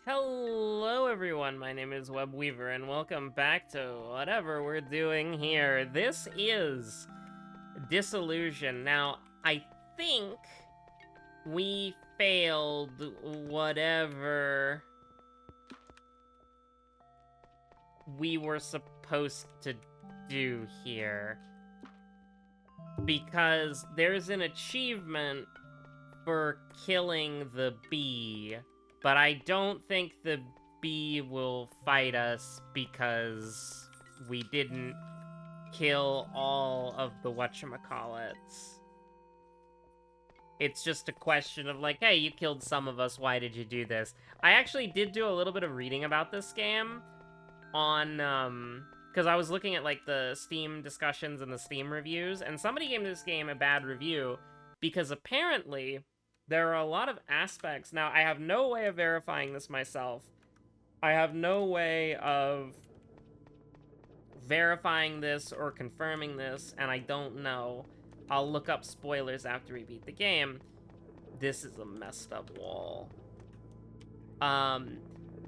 Hello everyone, my name is Webweaver and welcome back to whatever we're doing here. This is Disillusion. Now, I think we failed whatever we were supposed to do here. Because there's an achievement for killing the bee. But I don't think the bee will fight us because we didn't kill all of the whatchamacallits. It's just a question of like, hey, you killed some of us, why did you do this? I actually did do a little bit of reading about this game on, because I was looking at like the Steam discussions and the Steam reviews, and somebody gave this game a bad review because apparently there are a lot of aspects. Now, I have no way of verifying this myself. I have no way of verifying this or confirming this, and I don't know. I'll look up spoilers after we beat the game. This is a messed up wall.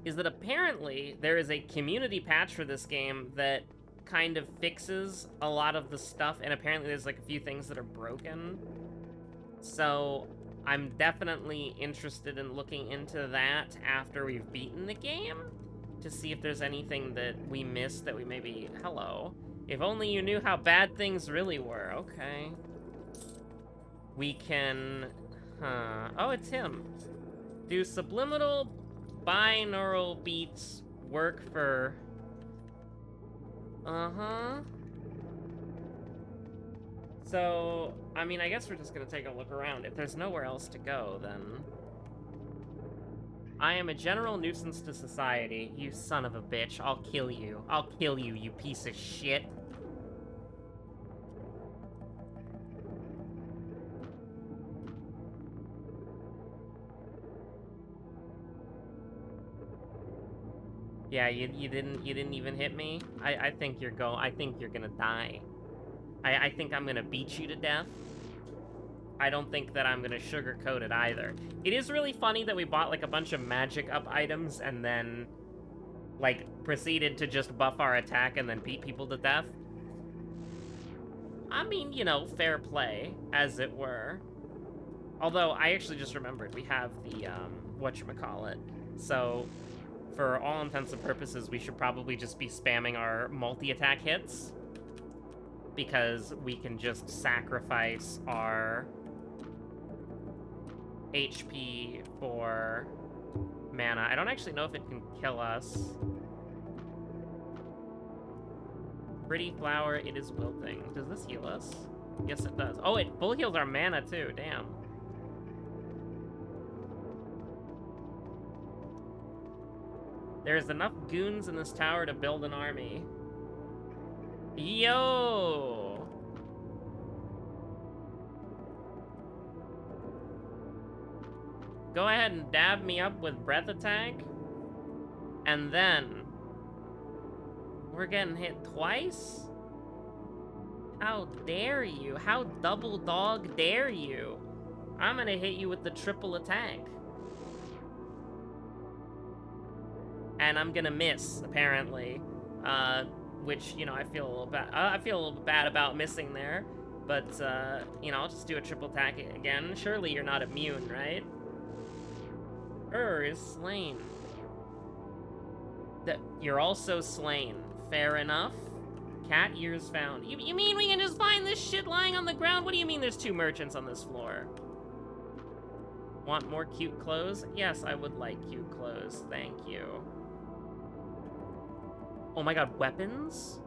Is that apparently there is a community patch for this game that kind of fixes a lot of the stuff, and apparently there's like a few things that are broken. So I'm definitely interested in looking into that after we've beaten the game to see if there's anything that we missed that we maybe... Hello. If only you knew how bad things really were. Okay. We can... Oh, it's him. Do subliminal binaural beats work for... Uh-huh. So, I mean, I guess we're just gonna take a look around. If there's nowhere else to go, then... I am a general nuisance to society. You son of a bitch. I'll kill you. I'll kill you, you piece of shit. Yeah, you didn't even hit me? I think you're gonna die. I think I'm gonna beat you to death. I don't think that I'm gonna sugarcoat it either. It is really funny that we bought like a bunch of magic up items and then like proceeded to just buff our attack and then beat people to death. I mean, you know, fair play, as it were. Although I actually just remembered we have the whatchamacallit. So for all intents and purposes, we should probably just be spamming our multi-attack hits, because we can just sacrifice our HP for mana. I don't actually know if it can kill us. Pretty flower, it is wilting. Does this heal us? Yes, it does. Oh, it full heals our mana too, damn. There's enough goons in this tower to build an army. Yo! Go ahead and dab me up with breath attack. And then... we're getting hit twice? How dare you? How double dog dare you? I'm gonna hit you with the triple attack. And I'm gonna miss, apparently. Which, you know, I feel a little bad. I feel a little bad about missing there, but you know, I'll just do a triple attack again. Surely you're not immune, right? Is slain. That you're also slain. Fair enough. Cat ears found. You mean we can just find this shit lying on the ground? What do you mean there's 2 merchants on this floor? Want more cute clothes? Yes, I would like cute clothes. Thank you. Oh my god, weapons?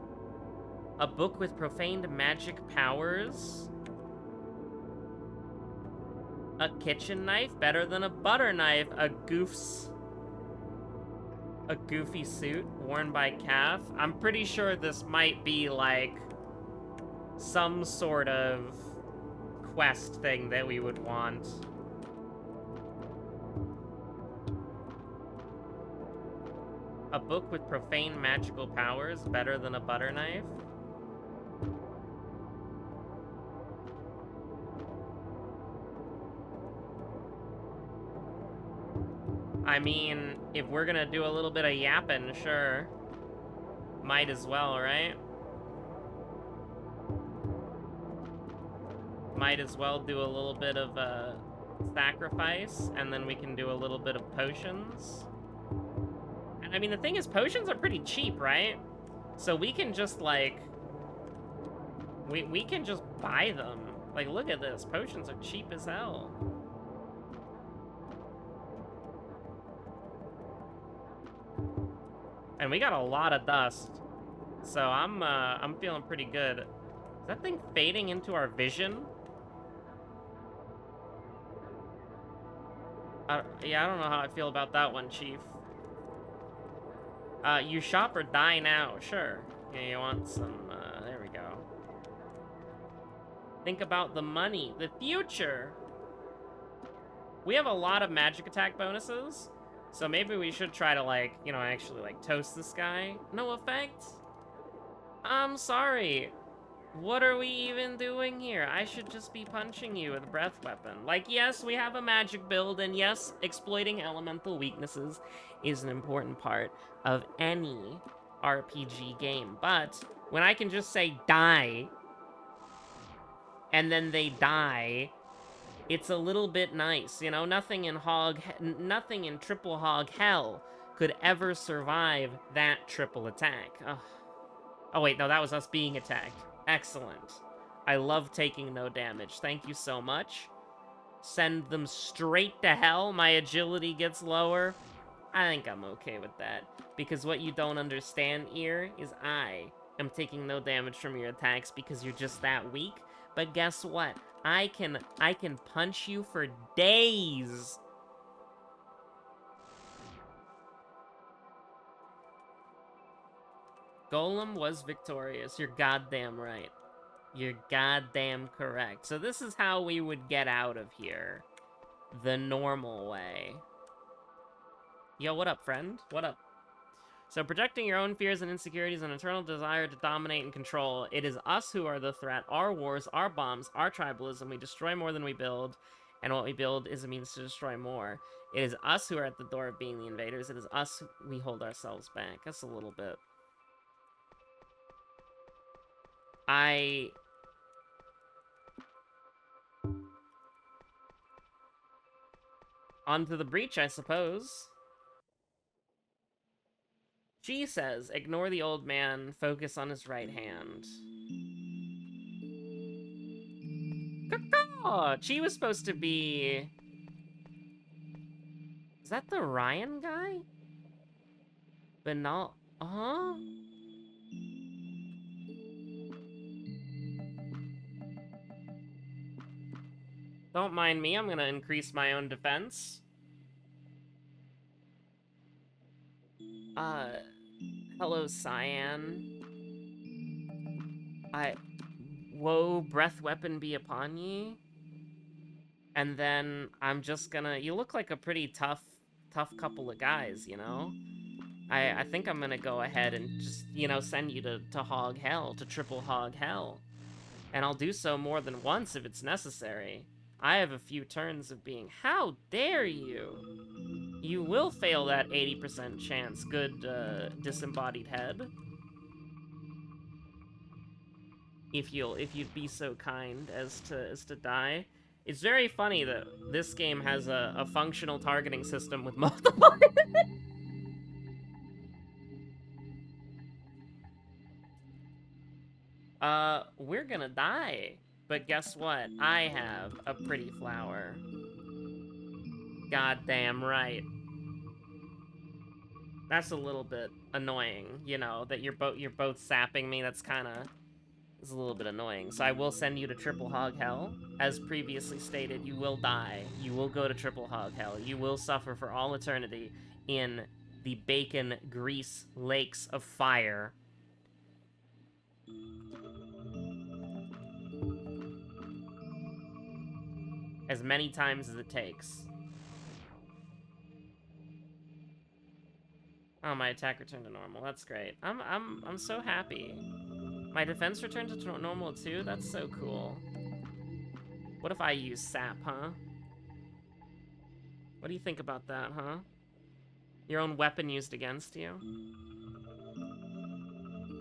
A book with profaned magic powers? A kitchen knife? Better than a butter knife. A goofy suit worn by Calf? I'm pretty sure this might be like some sort of quest thing that we would want. A book with profane magical powers, better than a butter knife? I mean, if we're gonna do a little bit of yapping, sure. Might as well, right? Might as well do a little bit of sacrifice, and then we can do a little bit of potions. And I mean, the thing is, potions are pretty cheap, right? So we can just, like... We can just buy them. Like, look at this. Potions are cheap as hell. And we got a lot of dust. So I'm feeling pretty good. Is that thing fading into our vision? Yeah, I don't know how I feel about that one, Chief. You shop or die now. Sure. Yeah, you want some, there we go. Think about the money. The future! We have a lot of magic attack bonuses. So maybe we should try to, like, you know, actually, like, toast this guy. No effect? I'm sorry. What are we even doing here? I should just be punching you with a breath weapon. Like, yes, we have a magic build, and yes, exploiting elemental weaknesses is an important part of any RPG game. But when I can just say die, and then they die, it's a little bit nice, you know? Nothing in triple hog hell could ever survive that triple attack. Ugh. Oh wait, no, that was us being attacked. Excellent. I love taking no damage. Thank you so much. Send them straight to hell. My agility gets lower. I think I'm okay with that. Because what you don't understand here is I am taking no damage from your attacks because you're just that weak. But guess what? I can punch you for days. Golem was victorious. You're goddamn right. You're goddamn correct. So this is how we would get out of here. The normal way. Yo, what up, friend? What up? So projecting your own fears and insecurities and eternal desire to dominate and control. It is us who are the threat. Our wars, our bombs, our tribalism. We destroy more than we build. And what we build is a means to destroy more. It is us who are at the door of being the invaders. It is us we hold ourselves back. That's a little bit. Onto the breach, I suppose. She says, ignore the old man, focus on his right hand. Oh, Chi was supposed to be... Is that the Ryan guy? But not... Huh? Don't mind me, I'm gonna increase my own defense. Hello, Cyan. Woe, breath weapon be upon ye. And then I'm just gonna... You look like a pretty tough couple of guys, you know? I think I'm gonna go ahead and just, you know, send you to hog hell, to triple hog hell. And I'll do so more than once if it's necessary. I have a few turns of being... How dare you? You will fail that 80% chance, good, disembodied head. If you'd be so kind as to die. It's very funny that this game has a functional targeting system with multiple... We're gonna die. But guess what? I have a pretty flower. Goddamn right. That's a little bit annoying, you know, that you're both sapping me. That's kinda... It's a little bit annoying. So I will send you to triple hog hell. As previously stated, you will die. You will go to triple hog hell. You will suffer for all eternity in the bacon grease lakes of fire. As many times as it takes. Oh, my attack returned to normal. That's great. I'm so happy. My defense returned to normal too? That's so cool. What if I use sap, huh? What do you think about that, huh? Your own weapon used against you.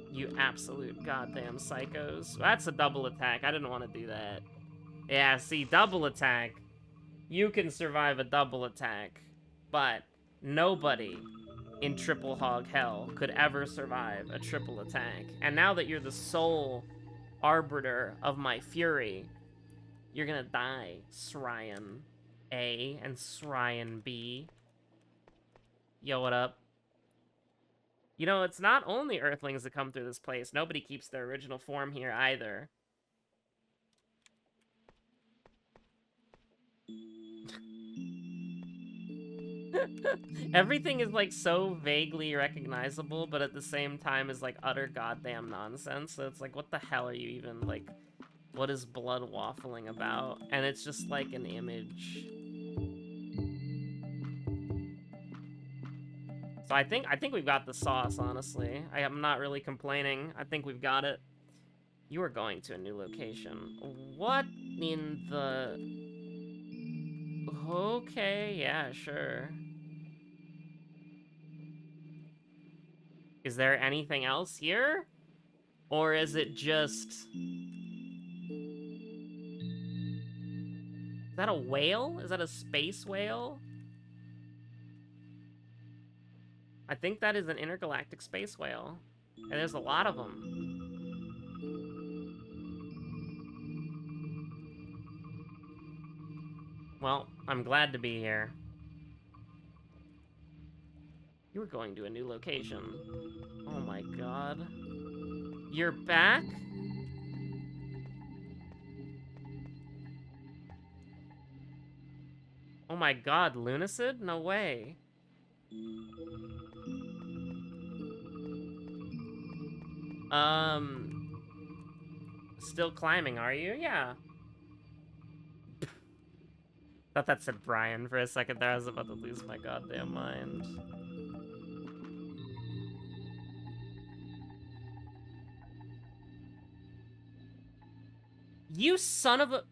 You absolute goddamn psychos. That's a double attack. I didn't want to do that. Yeah, see, double attack. You can survive a double attack. But nobody in triple hog hell could ever survive a triple attack. And now that you're the sole arbiter of my fury, you're gonna die, Sryan A and Sryan B. Yo, what up? You know, it's not only Earthlings that come through this place. Nobody keeps their original form here either. Everything is, like, so vaguely recognizable, but at the same time is, like, utter goddamn nonsense. So it's like, what the hell are you even, like, what is blood waffling about? And it's just, like, an image. So I think we've got the sauce, honestly. I am not really complaining. I think we've got it. You are going to a new location. What in the... Okay, yeah, sure. Is there anything else here? Or is it just... Is that a whale? Is that a space whale? I think that is an intergalactic space whale. And there's a lot of them. Well, I'm glad to be here. You were going to a new location. Oh my god. You're back? Oh my god, Lunacid? No way. Still climbing, are you? Yeah. Thought that said Brian for a second there. I was about to lose my goddamn mind. You son of a...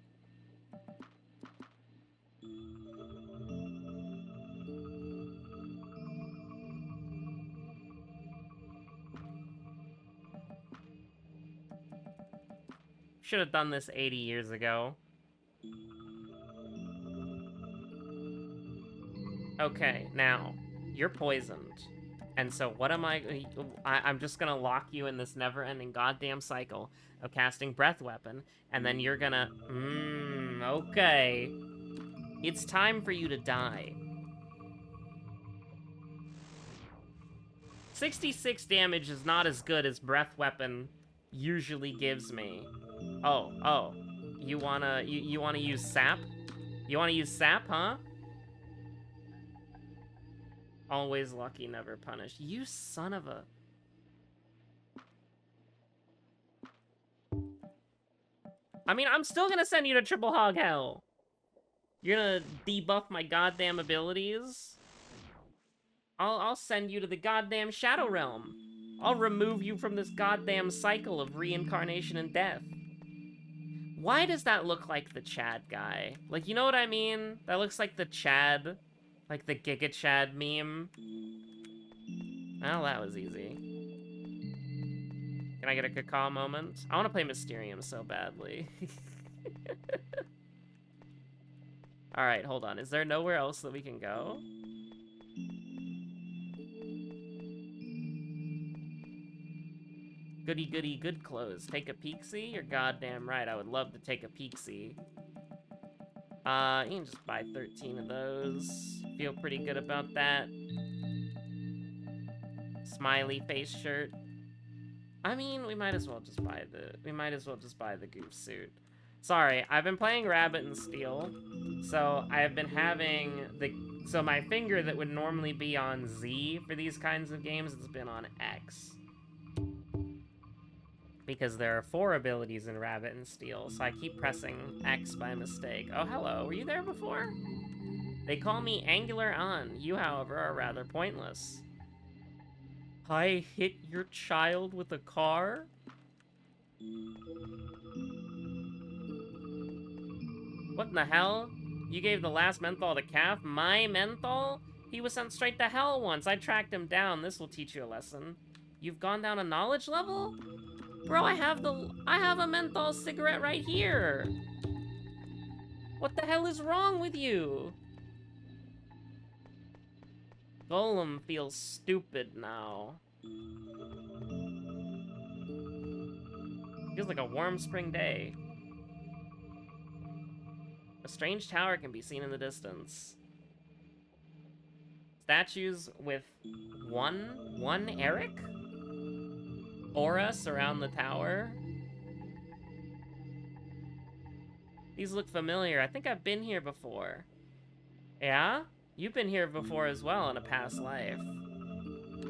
Should have done this 80 years ago. Okay, now, you're poisoned. And so what am I'm just gonna lock you in this never-ending goddamn cycle of casting Breath Weapon, and then you're gonna... okay. It's time for you to die. 66 damage is not as good as Breath Weapon usually gives me. Oh. You wanna use sap? You wanna use sap, huh? Always lucky, never punished. You son of a... I mean, I'm still gonna send you to triple hog hell. You're gonna debuff my goddamn abilities? I'll send you to the goddamn Shadow Realm. I'll remove you from this goddamn cycle of reincarnation and death. Why does that look like the Chad guy? Like, you know what I mean? That looks like the Chad. Like the Giga Chad meme. Well, that was easy. Can I get a caca moment? I want to play Mysterium so badly. Alright, hold on. Is there nowhere else that we can go? Goody goody good clothes. Take a peek-see? You're goddamn right. I would love to take a peek-see. You can just buy 13 of those. Feel pretty good about that. Smiley face shirt. I mean, we might as well just buy the goof suit. Sorry, I've been playing Rabbit and Steel, so I have been having so my finger that would normally be on Z for these kinds of games, it's been on X. Because there are 4 abilities in Rabbit and Steel, so I keep pressing X by mistake. Oh, hello. Were you there before? They call me Angular On. You, however, are rather pointless. I hit your child with a car? What in the hell? You gave the last menthol to Calf? My menthol? He was sent straight to hell once. I tracked him down. This will teach you a lesson. You've gone down a knowledge level? Bro, I have a menthol cigarette right here. What the hell is wrong with you? Golem feels stupid now. Feels like a warm spring day. A strange tower can be seen in the distance. Statues with one Eric? Aura surround the tower. These look familiar. I think I've been here before. Yeah? You've been here before as well in a past life.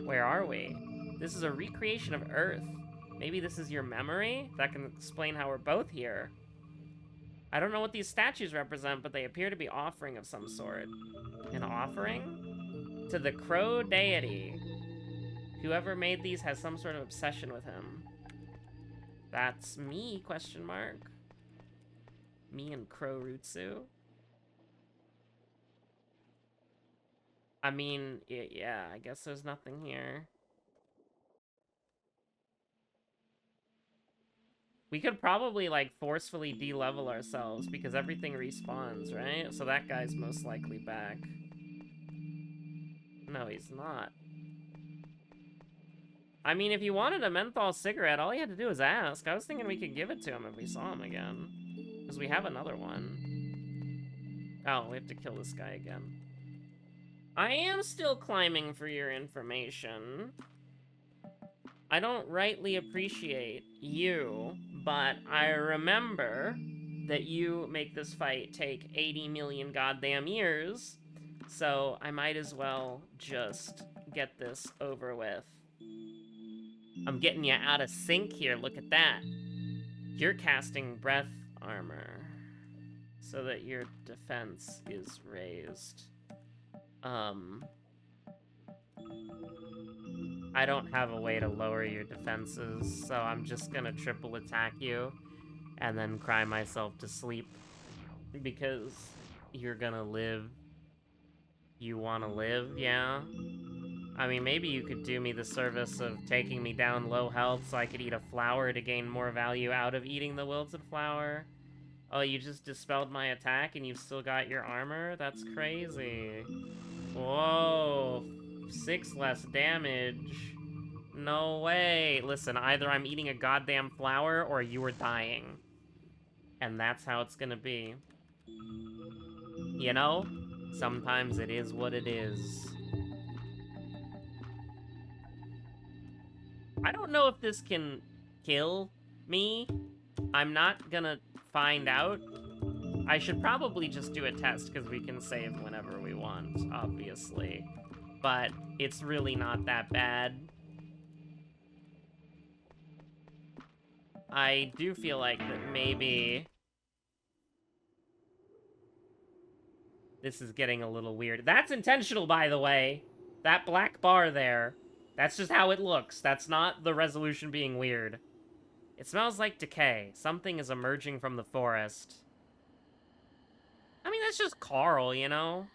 Where are we? This is a recreation of Earth. Maybe this is your memory? That can explain how we're both here. I don't know what these statues represent, but they appear to be offering of some sort. An offering? To the crow deity. Whoever made these has some sort of obsession with him. That's me, question mark. Me and Crow Rutsu. I mean, yeah, I guess there's nothing here. We could probably, like, forcefully de-level ourselves because everything respawns, right? So that guy's most likely back. No, he's not. I mean, if you wanted a menthol cigarette, all you had to do was ask. I was thinking we could give it to him if we saw him again. Because we have another one. Oh, we have to kill this guy again. I am still climbing for your information. I don't rightly appreciate you, but I remember that you make this fight take 80 million goddamn years, so I might as well just get this over with. I'm getting you out of sync here, look at that. You're casting breath armor, so that your defense is raised. I don't have a way to lower your defenses, so I'm just gonna triple attack you and then cry myself to sleep because you're gonna live. You wanna live, yeah? I mean, maybe you could do me the service of taking me down low health so I could eat a flower to gain more value out of eating the wilted flower. Oh, you just dispelled my attack and you've still got your armor? That's crazy. Whoa. 6 less damage. No way. Listen, either I'm eating a goddamn flower or you are dying. And that's how it's gonna be. You know? Sometimes it is what it is. I don't know if this can kill me. I'm not gonna find out. I should probably just do a test because we can save whenever we want, obviously. But it's really not that bad. I do feel like that maybe this is getting a little weird. That's intentional, by the way. That black bar there. That's just how it looks. That's not the resolution being weird. It smells like decay. Something is emerging from the forest. I mean, that's just Carl, you know?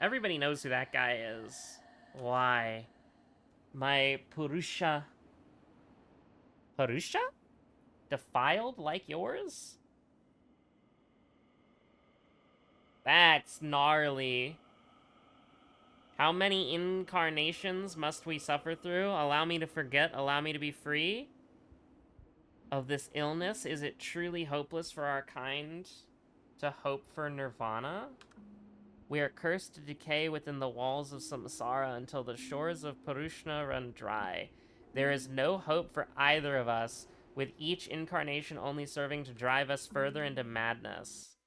Everybody knows who that guy is. Why? My Purusha... Purusha? Defiled like yours? That's gnarly. How many incarnations must we suffer through? Allow me to forget, allow me to be free of this illness. Is it truly hopeless for our kind to hope for nirvana? We are cursed to decay within the walls of samsara until the shores of Purushna run dry. There is no hope for either of us, with each incarnation only serving to drive us further into madness.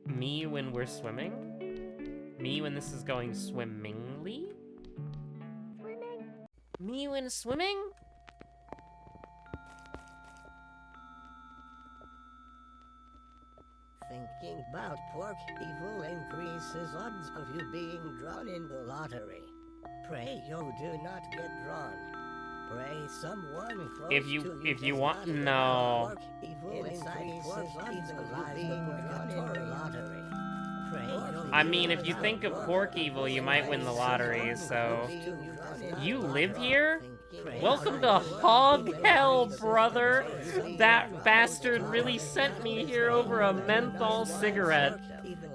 Me when we're swimming? Me when this is going swimmingly? Me when swimming? Thinking about pork evil increases odds of you being drawn in the lottery. Pray you do not get drawn. Pray someone close If you want, no. pork evil increases odds of you being drawn in the lottery. I mean, if you think of pork evil, you might win the lottery, so... You live here? Welcome to Hog Hell, brother! That bastard really sent me here over a menthol cigarette.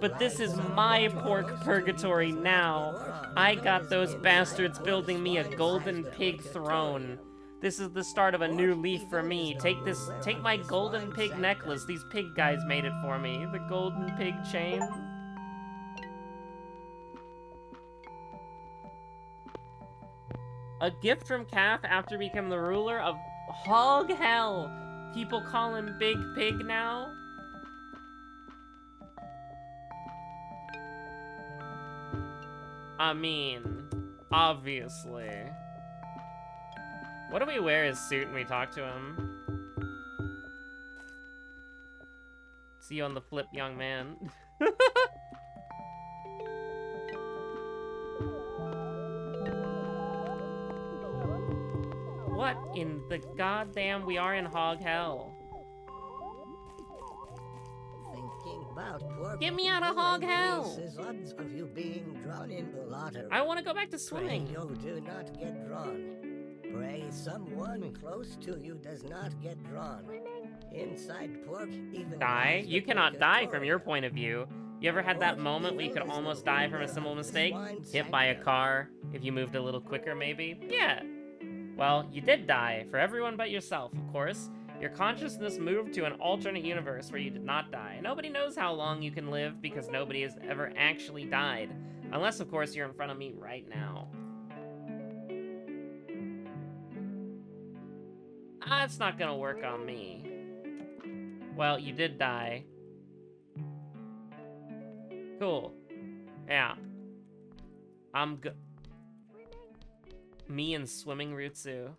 But this is my pork purgatory now. I got those bastards building me a golden pig throne. This is the start of a new leaf for me. Take my golden pig necklace. These pig guys made it for me. The golden pig chain. A gift from Calf after becoming the ruler of Hog Hell. People call him Big Pig now. I mean, obviously. What do we wear as suit when we talk to him? See you on the flip, young man. What in the goddamn? We are in Hog Hell. Get me out of Hog Hell! Odds of you being drawn in the lottery. I want to go back to swimming. Pray you do not get drawn. Pray someone close to you does not get drawn. Inside pork, even Die? You cannot die from your point of view. You ever had that moment where you could almost die from a simple mistake? Hit by a car? If you moved a little quicker, maybe? Yeah. Well, you did die, for everyone but yourself, of course. Your consciousness moved to an alternate universe where you did not die. Nobody knows how long you can live because nobody has ever actually died. Unless, of course, you're in front of me right now. That's not gonna work on me. Well, you did die. Cool. Yeah. I'm good. Me and swimming Rutsu.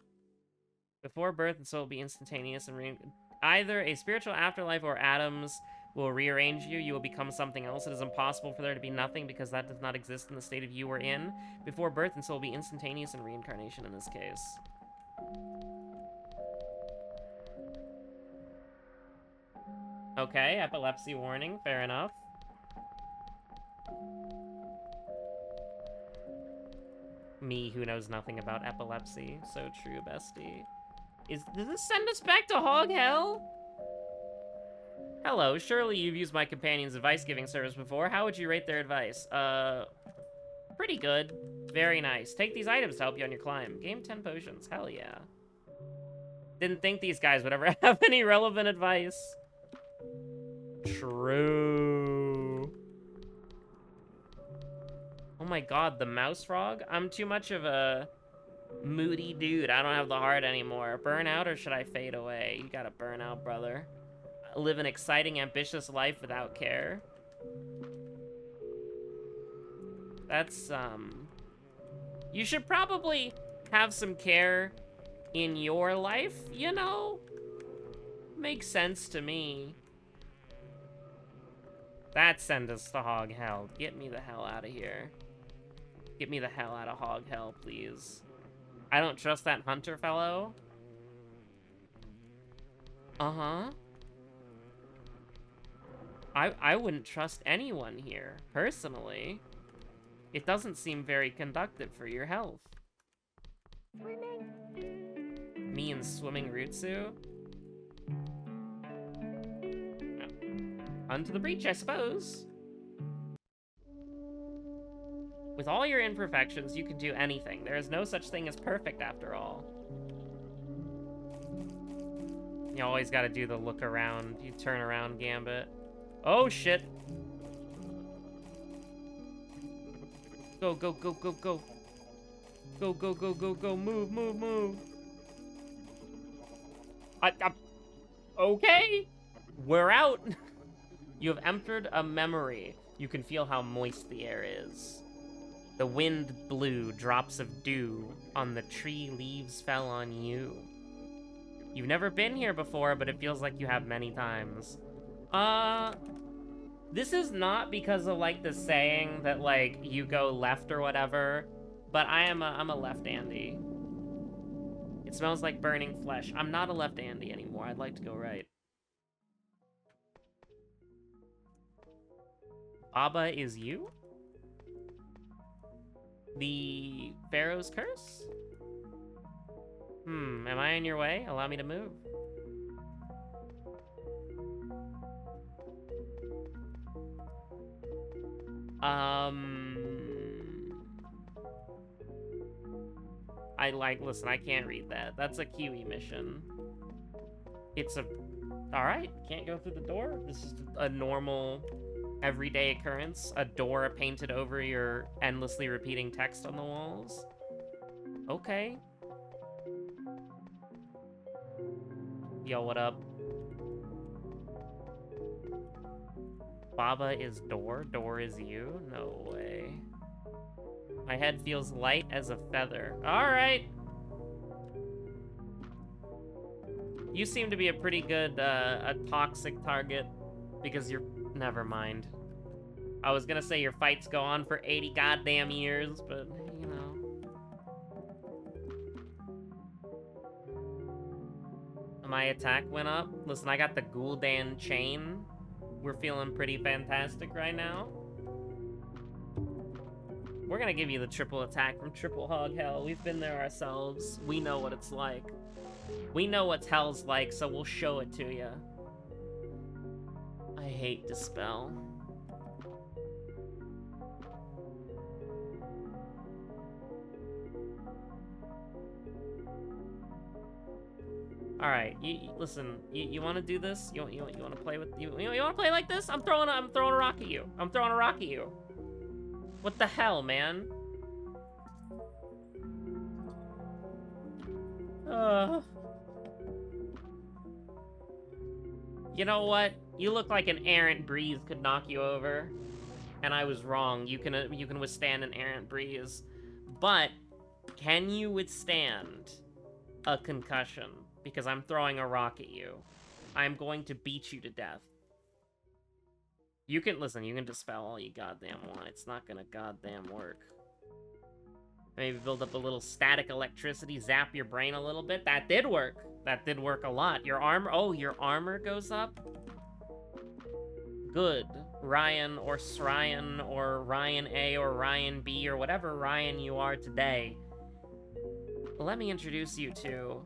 Before birth, and so will be instantaneous and either a spiritual afterlife or atoms will rearrange you. You will become something else. It is impossible for there to be nothing because that does not exist in the state of you were in. Before birth, and so will be instantaneous and reincarnation in this case. Okay, epilepsy warning. Fair enough. Me, who knows nothing about epilepsy. So true, bestie. Does this send us back to Hog Hell? Hello, surely you've used my companion's advice-giving service before. How would you rate their advice? Pretty good. Very nice. Take these items to help you on your climb. Game 10 potions. Hell yeah. Didn't think these guys would ever have any relevant advice. True. Oh my god, the mouse frog? I'm too much of a moody dude. I don't have the heart anymore. Burn out or should I fade away? You gotta burn out, brother. Live an exciting, ambitious life without care. That's, You should probably have some care in your life, you know? Makes sense to me. That send us to Hog Hell. Get me the hell out of here. Get me the hell out of Hog Hell, please. I don't trust that hunter fellow. Uh-huh. I wouldn't trust anyone here, personally. It doesn't seem very conductive for your health. Me and swimming Rutsu? No. Onto the breach, I suppose. With all your imperfections, you can do anything. There is no such thing as perfect, after all. You always gotta do the look around. You turn around gambit. Oh, shit. Go, go, go, go, go. Go, go, go, go, go. Move, move, move. Okay. We're out. You have entered a memory. You can feel how moist the air is. The wind blew drops of dew on the tree, leaves fell on you. You've never been here before, but it feels like you have many times. This is not because of, like, the saying that, like, you go left or whatever, but I'm a left-handy. It smells like burning flesh. I'm not a left-handy anymore. I'd like to go right. Abba is you? The Pharaoh's Curse? Am I in your way? Allow me to move. Listen, I can't read that. That's a Kiwi mission. It's a... Alright, can't go through the door. This is a normal, everyday occurrence. A door painted over your endlessly repeating text on the walls. Okay. Yo, what up? Baba is door, door is you? No way. My head feels light as a feather. Alright! You seem to be a pretty good, a toxic target, because you're... Never mind. I was gonna say your fights go on for 80 goddamn years, but, you know. My attack went up. Listen, I got the Gul'dan chain. We're feeling pretty fantastic right now. We're gonna give you the triple attack from Triple Hog Hell. We've been there ourselves. We know what it's like. We know what hell's like, so we'll show it to you. I hate Dispel. All right, listen. You want to do this? You want to play with you want to play like this? I'm throwing a rock at you. I'm throwing a rock at you. What the hell, man? You know what? You look like an errant breeze could knock you over, and I was wrong. You can withstand an errant breeze, but can you withstand a concussion? Because I'm throwing a rock at you. I'm going to beat you to death. You can dispel all you goddamn want. It's not gonna goddamn work. Maybe build up a little static electricity, zap your brain a little bit. That did work. That did work a lot. Your armor goes up? Good. Ryan or Sryan or Ryan A or Ryan B or whatever Ryan you are today. Let me introduce you to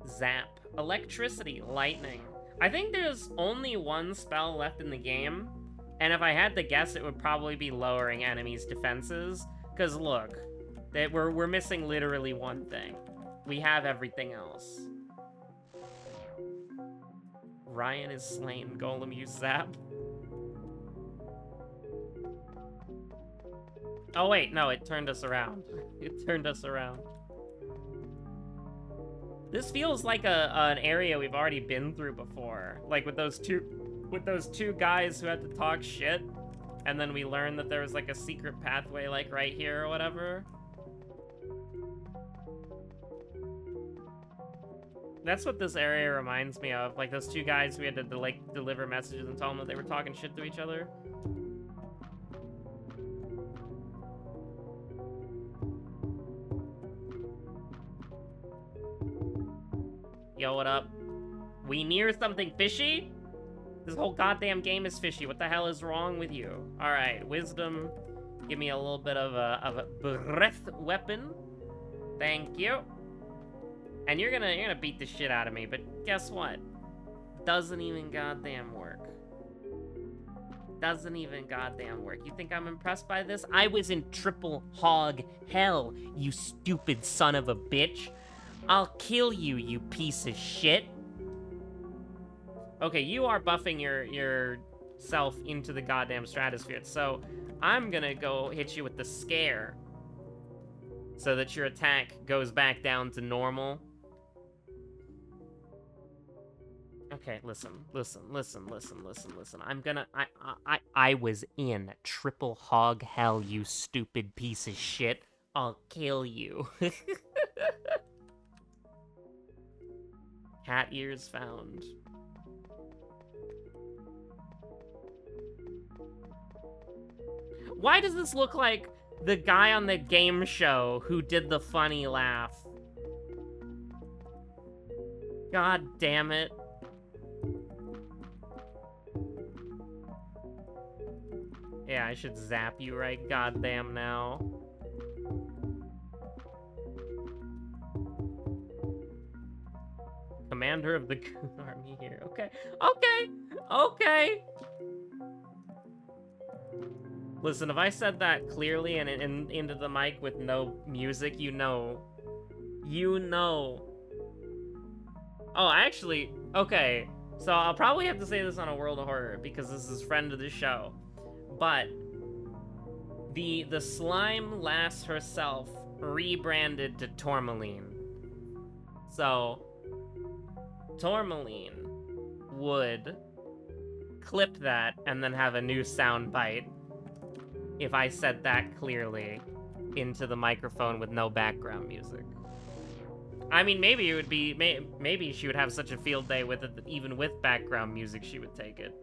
Zap. Electricity, lightning. I think there's only one spell left in the game, and if I had to guess, it would probably be lowering enemies' defenses. Because look, we're missing literally one thing. We have everything else. Ryan is slain. Golem, use Zap. Oh wait, no, it turned us around. It turned us around. This feels like an area we've already been through before. Like with those two guys who had to talk shit, and then we learned that there was like a secret pathway like right here or whatever. That's what this area reminds me of. Like those two guys we had to like deliver messages and tell them that they were talking shit to each other. Yo, what up? We near something fishy? This whole goddamn game is fishy. What the hell is wrong with you? Alright, wisdom. Give me a little bit of a breath weapon. Thank you. And you're gonna beat the shit out of me, but guess what? Doesn't even goddamn work. Doesn't even goddamn work. You think I'm impressed by this? I was in Triple Hog Hell, you stupid son of a bitch. I'll kill you, you piece of shit. Okay, you are buffing yourself into the goddamn stratosphere, so I'm gonna go hit you with the scare so that your attack goes back down to normal. Okay, listen. I was in Triple Hog Hell, you stupid piece of shit. I'll kill you. Cat ears found. Why does this look like the guy on the game show who did the funny laugh? God damn it. Yeah, I should zap you right goddamn now. Commander of the Goon Army here. Okay. Okay. Okay. Listen, if I said that clearly and into the mic with no music, you know. You know. Oh, actually, okay. So I'll probably have to say this on a World of Horror because this is friend of the show. But the slime lass herself rebranded to Tourmaline. So Tourmaline would clip that and then have a new sound bite if I said that clearly into the microphone with no background music. I mean, maybe it would be, maybe she would have such a field day with it that even with background music she would take it.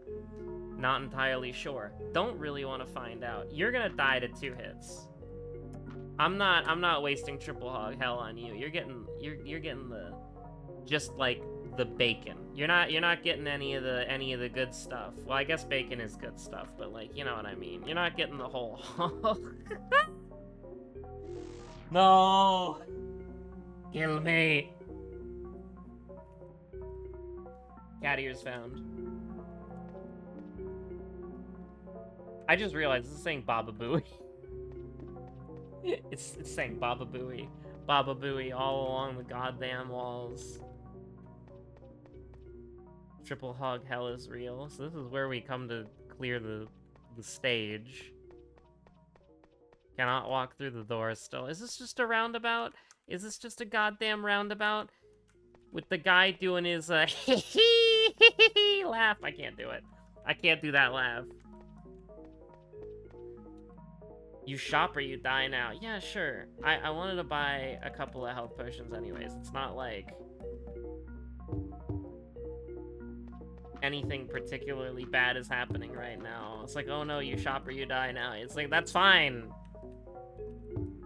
Not entirely sure. Don't really want to find out. You're gonna die to 2 hits. I'm not wasting triple hog hell on you. You're getting the, just like the bacon. You're not getting any of the good stuff. Well, I guess bacon is good stuff, but like, you know what I mean. You're not getting the whole hog. No. Kill me. Cat ears found. I just realized this is saying Baba Booey. it's saying Baba Booey. Baba Booey all along the goddamn walls. Triple hog hell is real. So this is where we come to clear the stage. Cannot walk through the door still. Is this just a roundabout? Is this just a goddamn roundabout? With the guy doing his laugh. I can't do it. I can't do that laugh. You shop or you die now. Yeah, sure. I wanted to buy a couple of health potions anyways. It's not like anything particularly bad is happening right now. It's like, oh no, you shop or you die now. It's like, that's fine.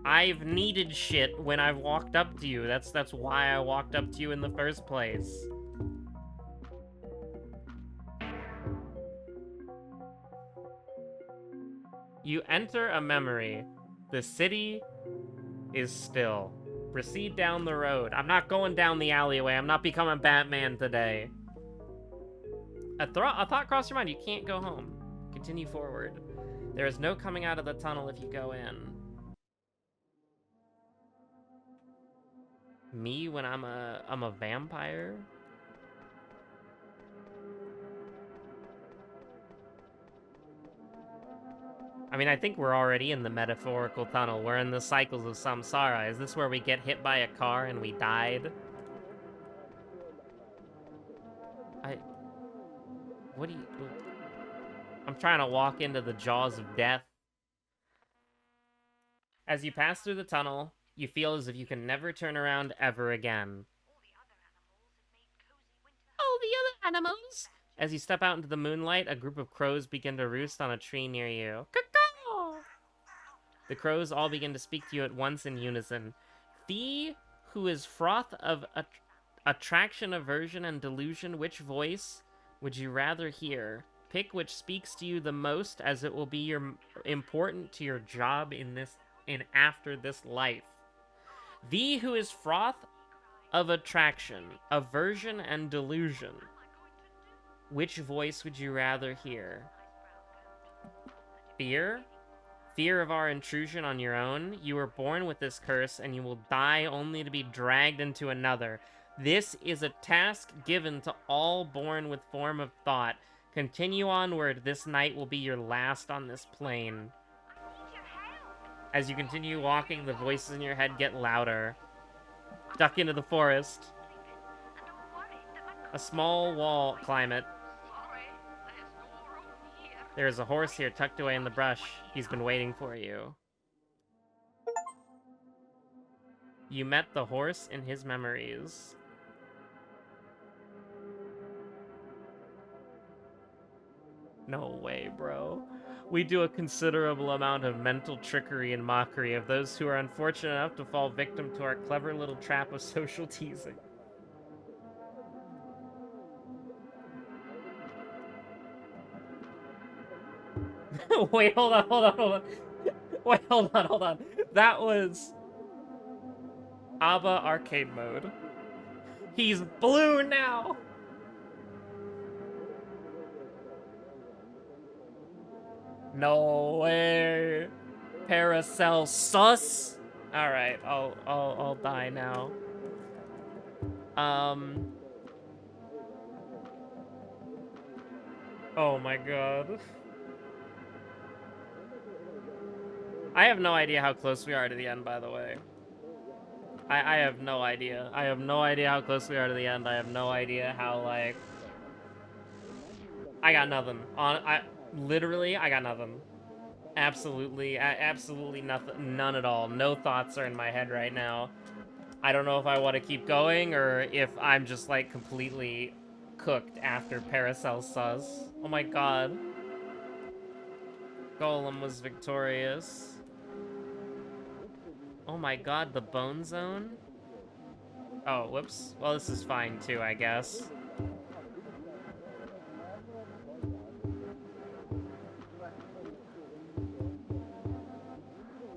I've needed shit when I've walked up to you. That's why I walked up to you in the first place. You enter a memory. The city is still. Proceed down the road. I'm not going down the alleyway. I'm not becoming Batman today. A thought crossed your mind. You can't go home. Continue forward. There is no coming out of the tunnel if you go in. Me when I'm a vampire? I mean, I think we're already in the metaphorical tunnel. We're in the cycles of samsara. Is this where we get hit by a car and we died? What do you... I'm trying to walk into the jaws of death. As you pass through the tunnel, you feel as if you can never turn around ever again. Oh, the other animals! As you step out into the moonlight, a group of crows begin to roost on a tree near you. Caw-caw! The crows all begin to speak to you at once in unison. Thee, who is froth of attraction, aversion, and delusion, which voice would you rather hear? Pick which speaks to you the most, as it will be important to your job in after this life. Thee who is froth of attraction, aversion, and delusion. Which voice would you rather hear? Fear? Fear of our intrusion on your own? You were born with this curse, and you will die only to be dragged into another. This is a task given to all born with form of thought. Continue onward. This night will be your last on this plane. As you continue walking, the voices in your head get louder. Duck into the forest. A small wall, climb it. There is a horse here tucked away in the brush. He's been waiting for you. You met the horse in his memories. No way, bro. We do a considerable amount of mental trickery and mockery of those who are unfortunate enough to fall victim to our clever little trap of social teasing. Wait, hold on, hold on, hold on. Wait, hold on, hold on. That was ABBA arcade mode. He's blue now! No way. Paracelsus. All right, I'll die now. Oh my god. I have no idea how close we are to the end, by the way. I have no idea. I have no idea how close we are to the end. I have no idea how, like... I got nothing. Literally, I got nothing. Absolutely nothing. None at all. No thoughts are in my head right now. I don't know if I want to keep going or if I'm just, like, completely cooked after Paracelsus. Oh my god. Golem was victorious. Oh my god, the bone zone? Oh, whoops. Well, this is fine too, I guess.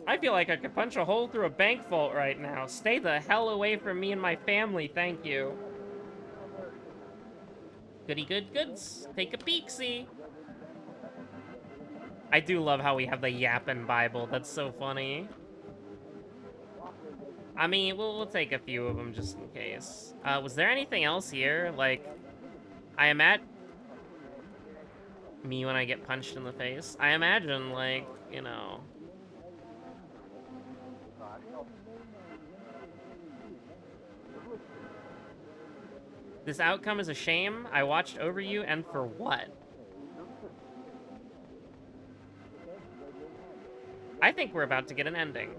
I feel like I could punch a hole through a bank vault right now. Stay the hell away from me and my family, thank you. Goody good goods. Take a peek-see. I do love how we have the yappin' Bible. That's so funny. I mean, we'll take a few of them just in case. Was there anything else here? Like, I am at me when I get punched in the face. I imagine, like, you know... This outcome is a shame. I watched over you, and for what? I think we're about to get an ending.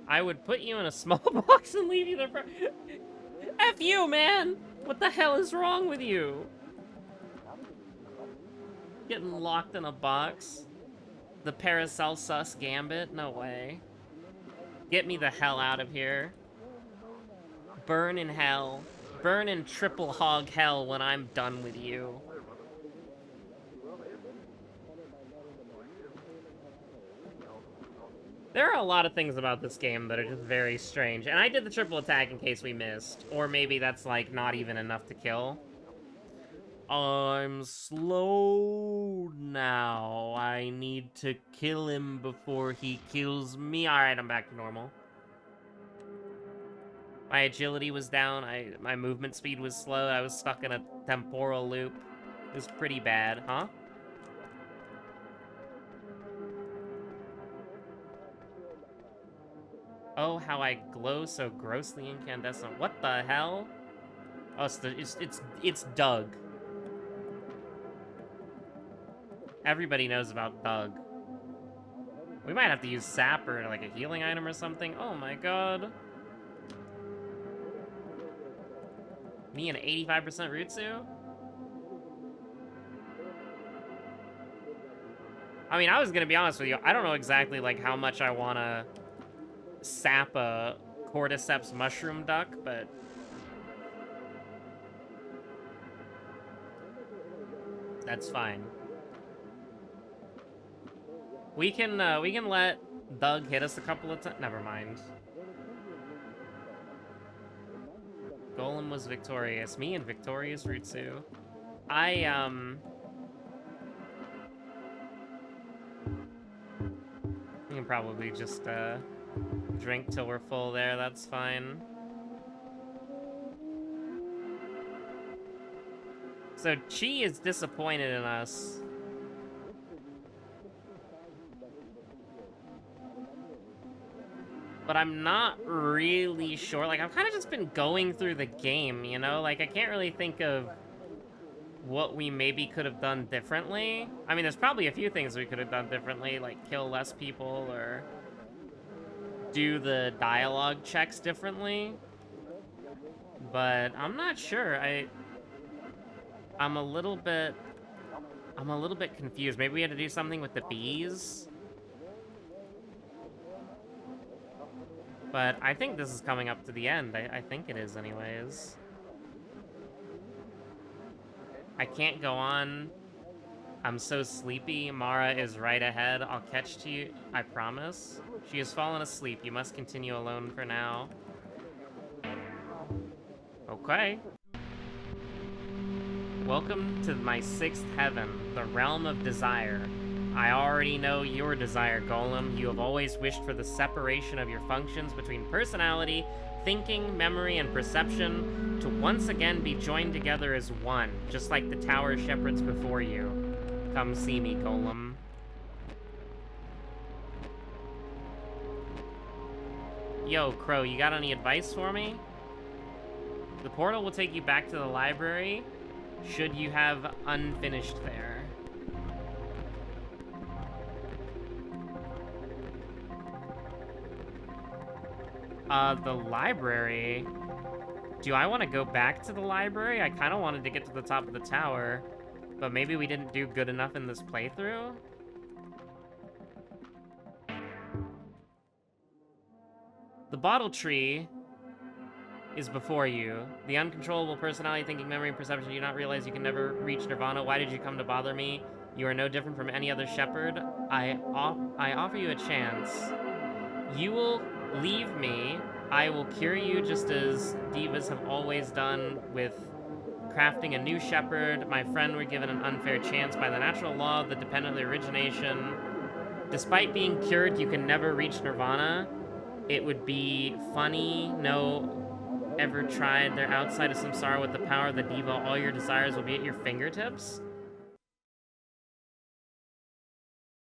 I would put you in a small box and leave you there for... F you, man! What the hell is wrong with you? Getting locked in a box? The Paracelsus Gambit? No way. Get me the hell out of here. Burn in hell. Burn in triple hog hell when I'm done with you. There are a lot of things about this game that are just very strange. And I did the triple attack in case we missed. Or maybe that's, like, not even enough to kill. I'm slow now. I need to kill him before he kills me. Alright, I'm back to normal. My agility was down. My movement speed was slow. I was stuck in a temporal loop. It was pretty bad, huh? Oh, how I glow so grossly incandescent. What the hell? Oh, it's Doug. Everybody knows about Doug. We might have to use sap or like a healing item or something. Oh my god. Me and 85% Rutsu? I mean, I was gonna be honest with you. I don't know exactly like how much I wanna sap a cordyceps mushroom duck, but that's fine. We can let Doug hit us a couple of times. Never mind. Golem was victorious. Me and victorious Rutsu. We can probably just drink till we're full there. That's fine. So Chi is disappointed in us. But I'm not really sure. Like, I've kind of just been going through the game, you know? Like, I can't really think of what we maybe could have done differently. I mean, there's probably a few things we could have done differently, like kill less people or do the dialogue checks differently. But I'm not sure. I'm a little bit confused. Maybe we had to do something with the bees. But I think this is coming up to the end. I think it is anyways. I can't go on I'm so sleepy. Mara is right ahead. I'll catch to you, I promise. She has fallen asleep. You must continue alone for now. Okay. Welcome to my sixth heaven, the realm of desire. I already know your desire, Golem. You have always wished for the separation of your functions between personality, thinking, memory, and perception to once again be joined together as one, just like the tower shepherds before you. Come see me, Golem. Yo, Crow, you got any advice for me? The portal will take you back to the library, should you have unfinished there. The library? Do I want to go back to the library? I kind of wanted to get to the top of the tower, but maybe we didn't do good enough in this playthrough? The bottle tree is before you. The uncontrollable personality, thinking, memory, and perception. Do you not realize you can never reach nirvana? Why did you come to bother me? You are no different from any other shepherd. I offer you a chance. You will leave me. I will cure you just as divas have always done with crafting a new shepherd. My friend were given an unfair chance by the natural law of the dependent origination. Despite being cured, you can never reach nirvana. It would be funny. No ever tried. They're outside of samsara with the power of the diva. All your desires will be at your fingertips.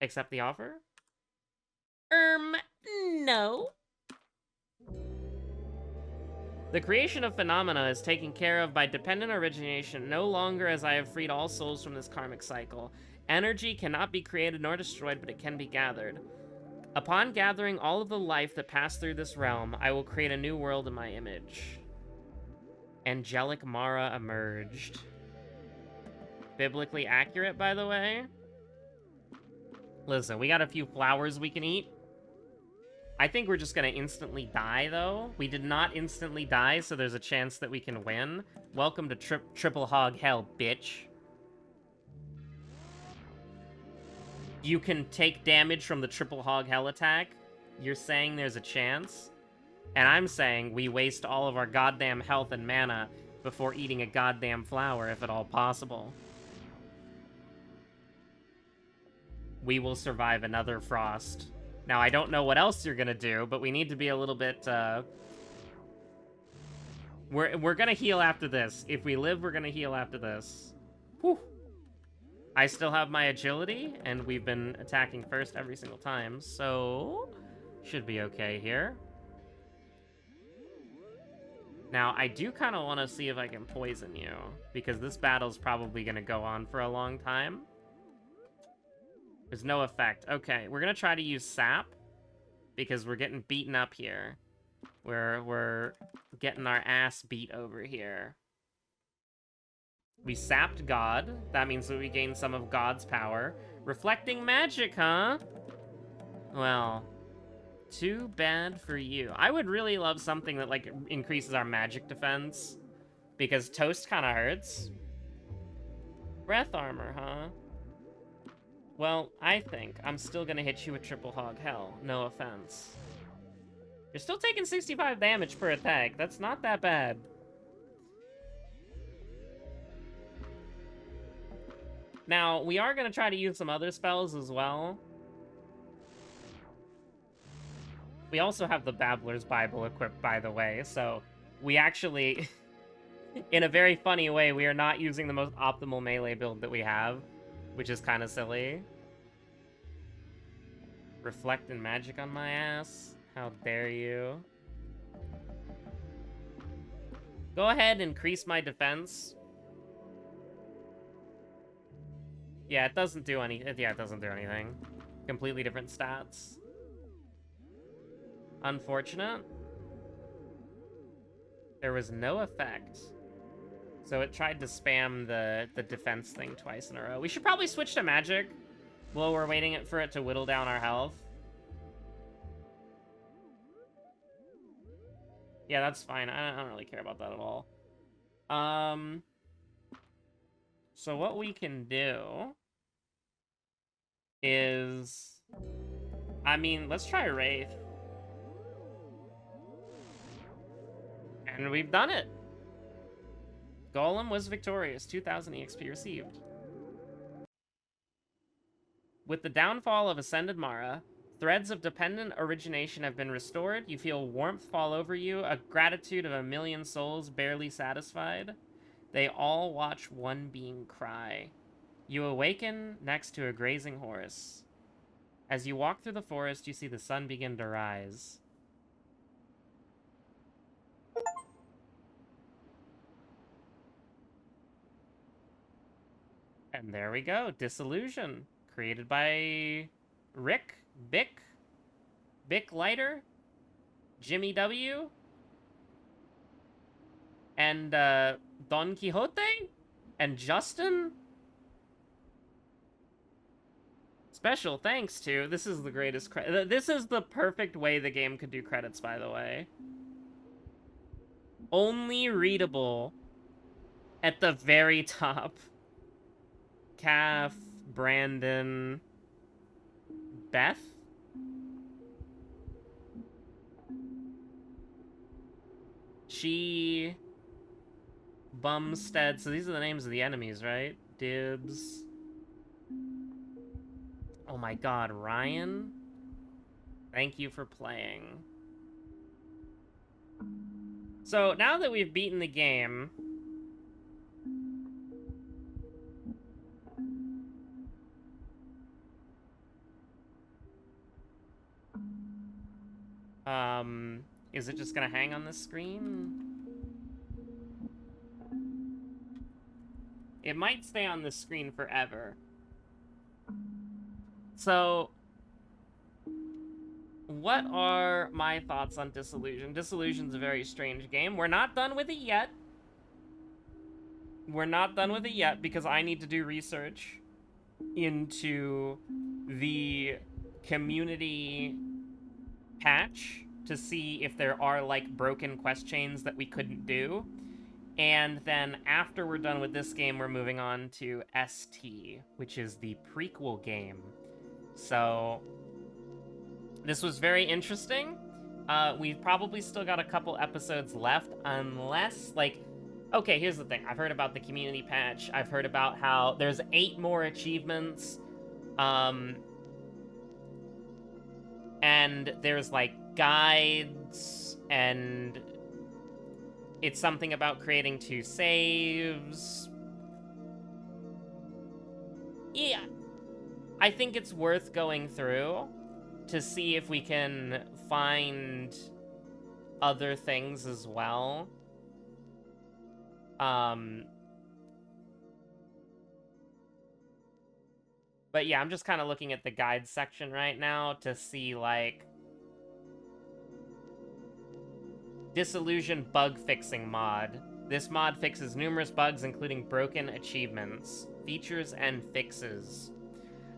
Accept the offer? No. The creation of phenomena is taken care of by dependent origination, no longer as I have freed all souls from this karmic cycle. Energy cannot be created nor destroyed, but it can be gathered. Upon gathering all of the life that passed through this realm, I will create a new world in my image. Angelic Mara emerged. Biblically accurate, by the way. Listen, we got a few flowers we can eat. I think we're just gonna instantly die, though. We did not instantly die, so there's a chance that we can win. Welcome to triple hog hell, bitch. You can take damage from the triple hog hell attack. You're saying there's a chance? And I'm saying we waste all of our goddamn health and mana before eating a goddamn flower, if at all possible. We will survive another frost. Now, I don't know what else you're gonna do, but we need to be a little bit, We're gonna heal after this. If we live, we're gonna heal after this. Whew. I still have my agility, and we've been attacking first every single time, so should be okay here. Now, I do kind of want to see if I can poison you, because this battle's probably going to go on for a long time. There's no effect. Okay, we're going to try to use sap, because we're getting beaten up here. We're getting our ass beat over here. We sapped God. That means that we gained some of God's power. Reflecting magic, huh? Well, too bad for you. I would really love something that, like, increases our magic defense, because toast kind of hurts. Breath armor, huh? Well, I think I'm still gonna hit you with triple hog hell. No offense. You're still taking 65 damage per attack. That's not that bad. Now, we are gonna try to use some other spells as well. We also have the Babbler's Bible equipped, by the way, so we actually, in a very funny way, we are not using the most optimal melee build that we have, which is kind of silly. Reflecting magic on my ass? How dare you? Go ahead and increase my defense. Yeah, it doesn't do anything. Yeah, it doesn't do anything. Completely different stats. Unfortunate. There was no effect. So it tried to spam the defense thing twice in a row. We should probably switch to magic while we're waiting for it to whittle down our health. Yeah, that's fine. I don't really care about that at all. So what we can do is... I mean, let's try Wraith. And we've done it! Golem was victorious. 2,000 EXP received. With the downfall of Ascended Mara, threads of dependent origination have been restored. You feel warmth fall over you, a gratitude of 1,000,000 souls barely satisfied. They all watch one being cry. You awaken next to a grazing horse. As you walk through the forest, you see the sun begin to rise. And there we go. Disillusion. Created by Bick Lighter, Jimmy W, and Don Quixote, and Justin. Special thanks to... This is the greatest credit. This is the perfect way the game could do credits, by the way. Only readable at the very top. Calf, Brandon, Beth? She... Bumstead. So these are the names of the enemies, right? Dibs. Oh my god, Ryan? Thank you for playing. So, now that we've beaten the game... is it just gonna hang on the screen? It might stay on the screen forever. So, what are my thoughts on Disillusion? Disillusion's a very strange game. We're not done with it yet. We're not done with it yet because I need to do research into the community patch to see if there are, like, broken quest chains that we couldn't do. And then after we're done with this game, we're moving on to ST, which is the prequel game. So, this was very interesting. We've probably still got a couple episodes left, unless, like... Okay, here's the thing. I've heard about the community patch. I've heard about how there's 8 more achievements. And there's, like, guides, and it's something about creating 2 saves. Yeah, I think it's worth going through to see if we can find other things as well. But yeah, I'm just kind of looking at the guides section right now to see, like... Disillusion bug fixing mod. This mod fixes numerous bugs, including broken achievements, features, and fixes.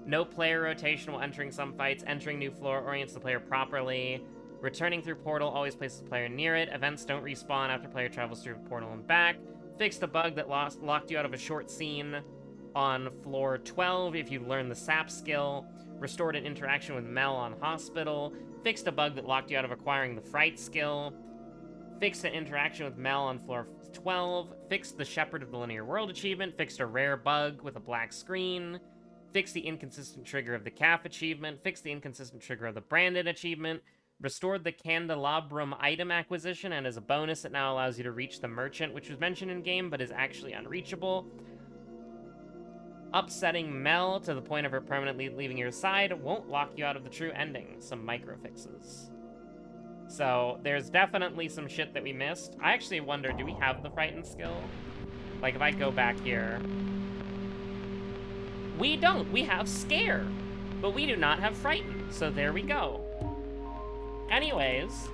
No player rotation while entering some fights. Entering new floor orients the player properly. Returning through portal always places the player near it. Events don't respawn after player travels through the portal and back. Fixed a bug that locked you out of a short scene on floor 12 if you learn the SAP skill. Restored an interaction with Mel on Hospital. Fixed a bug that locked you out of acquiring the Fright skill. Fixed an interaction with Mel on floor 12. Fixed the Shepherd of the Linear World achievement. Fixed a rare bug with a black screen. Fixed the inconsistent trigger of the Calf achievement. Fixed the inconsistent trigger of the Branded achievement. Restored the Candelabrum item acquisition, and as a bonus, it now allows you to reach the Merchant, which was mentioned in-game, but is actually unreachable. Upsetting Mel to the point of her permanently leaving your side won't lock you out of the true ending. Some micro fixes. So, there's definitely some shit that we missed. I actually wonder, do we have the Frighten skill? Like, if I go back here... We don't! We have Scare! But we do not have Frighten, so there we go. Anyways,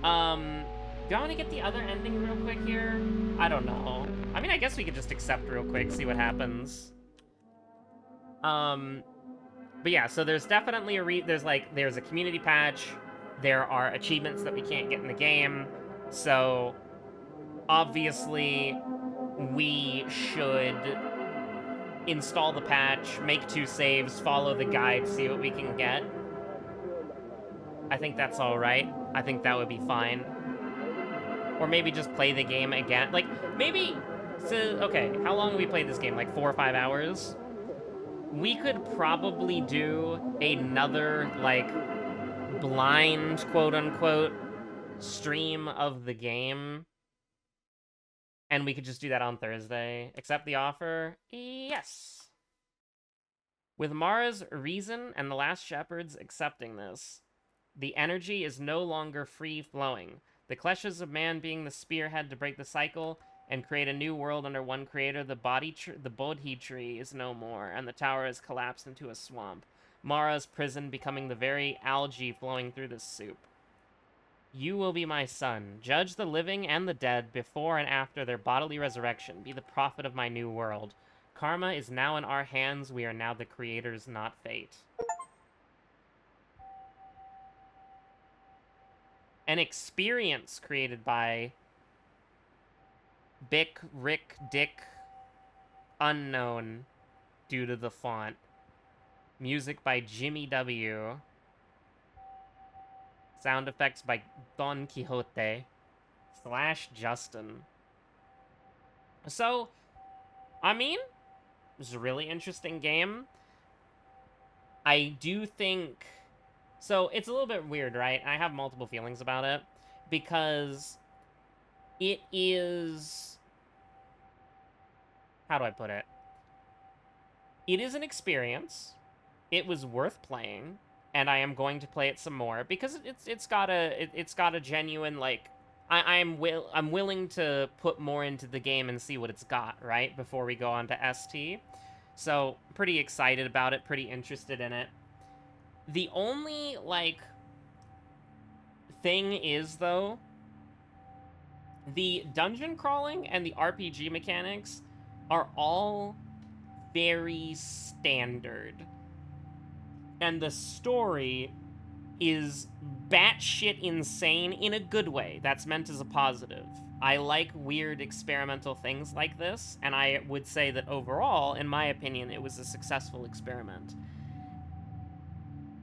do I want to get the other ending real quick here? I don't know. I mean, I guess we could just accept real quick, see what happens. But yeah, so there's definitely there's a community patch. There are achievements that we can't get in the game. So, obviously, we should install the patch, make 2 saves, follow the guide, see what we can get. I think that's alright. I think that would be fine. Or maybe just play the game again. Like, maybe... So, okay, how long have we played this game? Like 4 or 5 hours? We could probably do another, like, blind, quote-unquote, stream of the game. And we could just do that on Thursday. Accept the offer? Yes. With Mara's reason and the last shepherds accepting this, the energy is no longer free-flowing. The kleshas of man being the spearhead to break the cycle and create a new world under one creator, the Bodhi tree is no more, and the tower has collapsed into a swamp. Mara's prison becoming the very algae flowing through the soup. You will be my son. Judge the living and the dead before and after their bodily resurrection. Be the prophet of my new world. Karma is now in our hands. We are now the creators, not fate. An experience created by Bick, Rick, Dick, unknown due to the font. Music by Jimmy W. Sound effects by Don Quixote / Justin. So, I mean, this is a really interesting game. I do think... So, it's a little bit weird, right? I have multiple feelings about it, because it is... How do I put it? It is an experience. It was worth playing, and I am going to play it some more, because it's got a genuine, like... I'm willing to put more into the game and see what it's got, right? Before we go on to ST. So, pretty excited about it, pretty interested in it. The only, like, thing is, though, the dungeon crawling and the RPG mechanics are all very standard. And the story is batshit insane in a good way. That's meant as a positive. I like weird experimental things like this, and I would say that overall, in my opinion, it was a successful experiment.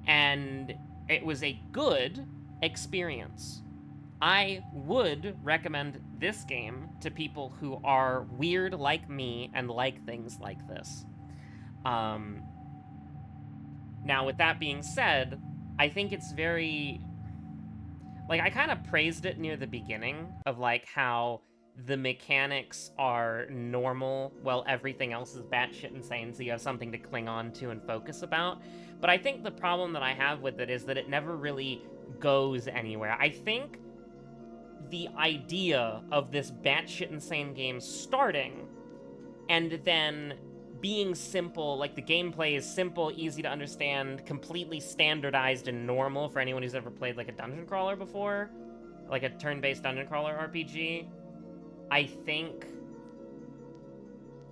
And it was a good experience. I would recommend this game to people who are weird like me and like things like this. Now, with that being said, I think it's very... Like, I kind of praised it near the beginning of, like, how the mechanics are normal while everything else is batshit insane, so you have something to cling on to and focus about. But I think the problem that I have with it is that it never really goes anywhere. I think the idea of this batshit insane game starting and then being simple, like the gameplay is simple, easy to understand, completely standardized and normal for anyone who's ever played like a dungeon crawler before, like a turn-based dungeon crawler RPG. I think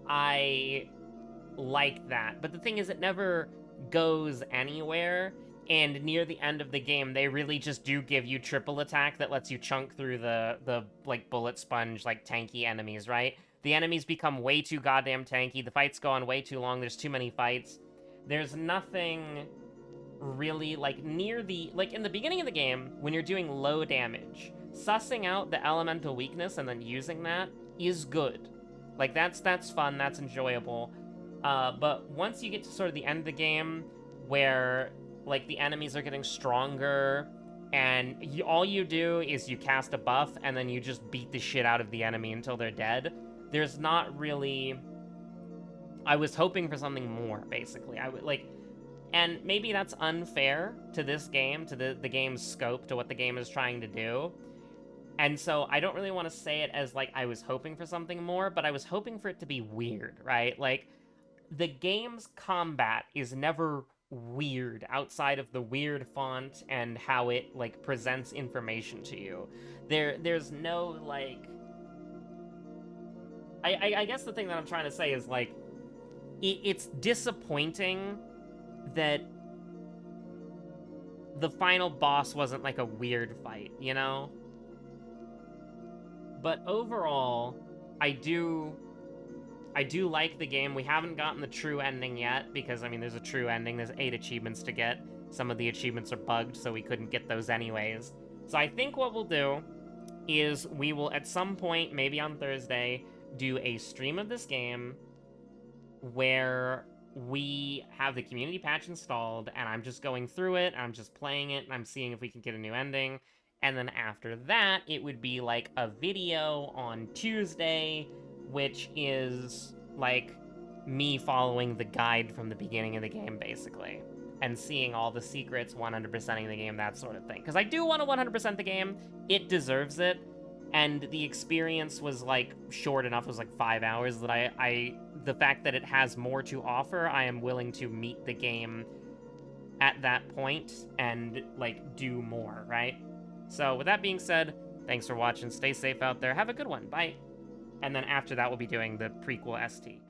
I like that. But the thing is, it never goes anywhere, and near the end of the game, they really just do give you triple attack that lets you chunk through the like, bullet sponge, like, tanky enemies, right? The enemies become way too goddamn tanky, the fights go on way too long, there's too many fights. There's nothing really, like, near the... Like, in the beginning of the game, when you're doing low damage, sussing out the elemental weakness and then using that is good. Like, that's fun, that's enjoyable. But once you get to sort of the end of the game, where, like, the enemies are getting stronger, and all you do is you cast a buff, and then you just beat the shit out of the enemy until they're dead, there's not really... I was hoping for something more, basically. I would, like... And maybe that's unfair to this game, to the game's scope, to what the game is trying to do. And so I don't really want to say it as, like, I was hoping for something more, but I was hoping for it to be weird, right? Like, the game's combat is never weird outside of the weird font and how it, like, presents information to you. There's no, like... I guess the thing that I'm trying to say is, like, it's disappointing that the final boss wasn't, like, a weird fight, you know? But overall, I do I do like the game. We haven't gotten the true ending yet, because, I mean, there's a true ending. There's 8 achievements to get. Some of the achievements are bugged, so we couldn't get those anyways. So I think what we'll do is we will, at some point, maybe on Thursday, do a stream of this game where we have the community patch installed, and I'm just going through it, and I'm just playing it, and I'm seeing if we can get a new ending. And then after that, it would be like a video on Tuesday, which is like me following the guide from the beginning of the game, basically, and seeing all the secrets, 100%ing the game, that sort of thing. Because I do want to 100% the game. It deserves it. And the experience was, like, short enough. It was, like, 5 hours that the fact that it has more to offer, I am willing to meet the game at that point and, like, do more, right? So, with that being said, thanks for watching. Stay safe out there. Have a good one. Bye. And then after that, we'll be doing the prequel ST.